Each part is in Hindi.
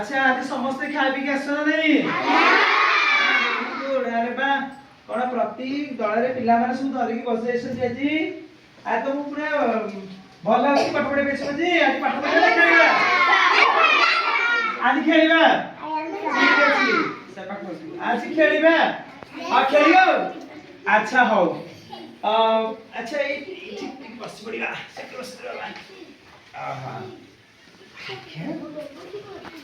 अच्छा आज समस्त खाई पी के आसो नहीं अरे बा कौन प्रति दल रे पिला माने सब धरिक बसै छी आज आ तो मु पूरा भल लागी पाठ पढे बेस जी आज पाठ पढे खेलबा आज खेलबा ठीक अछि से पाठ आज खेलबा आ खेलियो अच्छा हो अच्छा ठीक बस पड़िया से बस आहा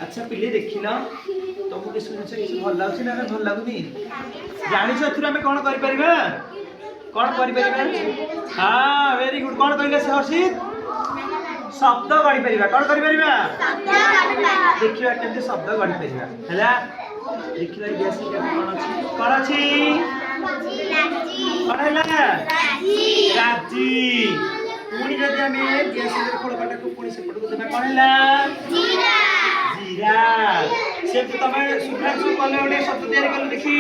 अच्छा पिले देखिला तुमको किस किसी भल लागुछि ना भल लागुनी जानि छ थुरा में कोन करि परिबा हां वेरी गुड कोन कहिला से हर्षित शब्द गढ़ी परिबा कोन करि परिबा देखिबा केते शब्द गढ़ी परिबा हैला देखिला इतिहास के कोन अछि कोन हैला राजी पुणी जदि हमें इतिहास के खोलपाटा को पुणी सेपट को देबा कोन हैला जीरा से तमे सुधांशु कले ओडे शब्द तैयारी कर देखी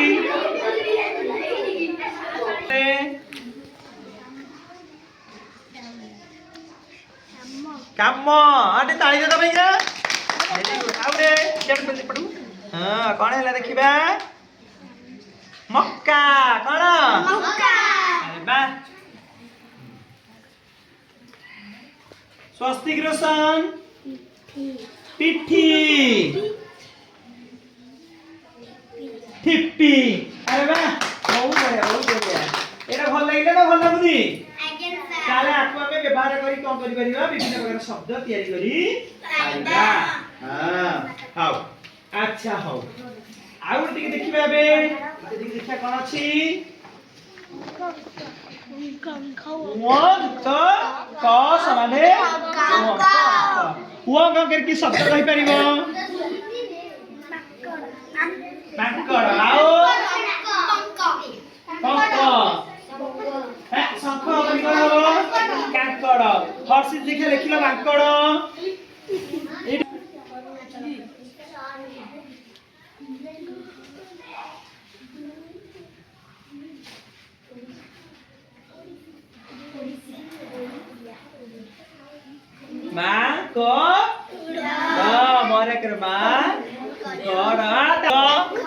काम आटे ताली दे तमे के वेरी गुड आउरे केम पे पडू हां कोन हैला देखिबा मक्का कोन मक्का अरे बा स्वस्तिक रोशन पिठी ठिप्पी अरे वाह बहुत बढ़िया एटा भल लागिला ना भल लागुनी ताले आपको हमें व्यवहार करी कोन करि परिबा विभिन्न प्रकार शब्द तैयारी करी आइबा हां हाउ अच्छा हो आउ टिके देखिबा बे देखिया कोन अछि क समाने हुआ करके शब्द कहि परिबो मांकड़ आओ पंक शंख कांकड़ हर्षित लिखे लिखिलो मांकड़ मां को मोरे कर मां कोड़ा तो ख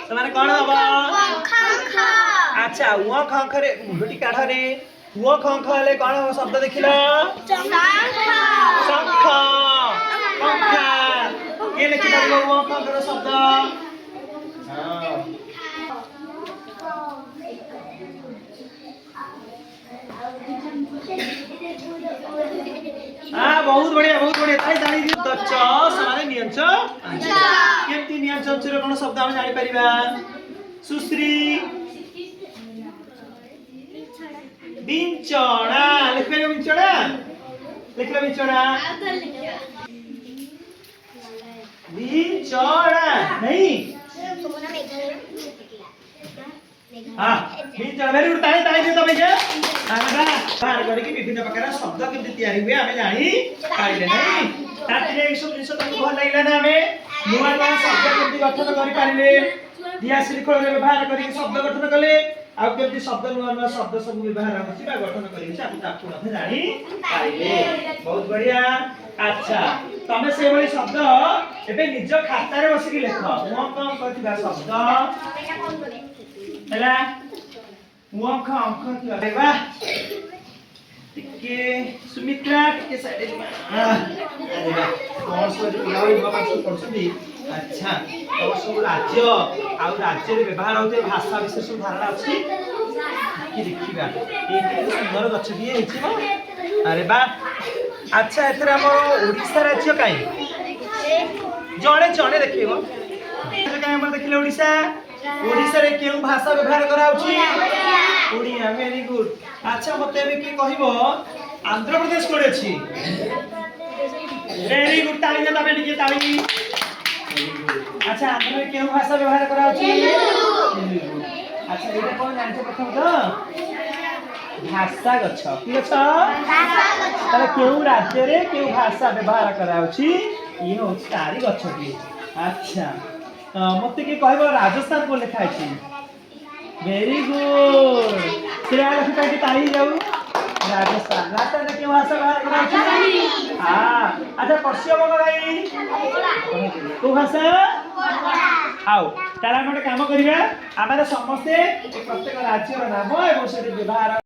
तमाने कोन हबो अच्छा हुआ खखरे मुंडटी काढ रे हुआ खखले कोन हो शब्द देखिलो शंख पंखा के लिखि परबो हुआ खखरे शब्द हां बहुत बढ़िया ताई जानि दियो त च समाने नियंच केमती नियंच रे कोन शब्द हम जानि परिबा सुश्री बिंचणा लिखले बिंचणा नहीं हां बिंचणा वेरी गुड ताई दे तमे के बाहर करके विभिन्न प्रकार शब्द केमती तैयारी हुए हमें जानी पाइले नहीं ताकि एक सब जिंस तुमको भल लागला ना हमें नुवा नुवा शब्द केमती गठन करि पारिले दिया श्रीखोल रे व्यवहार करके शब्द गठन कले आ केमती शब्द नुवा शब्द सब व्यवहार होछि बा गठन करि से आपको मथे जानी पाइले बहुत बढ़िया अच्छा तमे से भली शब्द एबे निज खाता रे बसिक लेख मो कम करथिबा शब्द हैला मो कम करथिबा देबा टिके सुमित्रा टिके साइड अरे बा कौन सो पिलाओ बाबा सो पढछथि अच्छा तो सब राज्य आ राज्य रे व्यवहार होते भाषा विशेष धारणा अछि कि देखिबा ए सुंदर गछ दिए हेछि अरे बा अच्छा एथरे हमर ओडिसा राज्य काई जणे देखिबो काई हमर देखिले ओडिसा रे केउ भाषा व्यवहार कराउछि ओडिया वेरी गुड अच्छा मते अबे की कहिबो आंध्र प्रदेश कोडे अछि वेरी गुड ताली देता बेटी के ताली अच्छा आंध्र में केउ भाषा व्यवहार कराउछि अच्छा एटा कोन जानछो प्रथम तो भाषा गछ की गछ ताले केउ राज्य रे केउ भाषा व्यवहार कराउछि ई हो तारी गछ की अच्छा मते की कहबो राजस्थान को लिखा अछि वेरी गुड सिरा लिखा कि ताली जाऊ राजस्थान में क्यों भाषा व्यवहार कराउछि हां अच्छा पश्चिमबंग गाई को भाषा आओ तारा हम गोटे काम करिबा आमे समस्ते प्रत्येक राज्यर नाम एवं से व्यवहार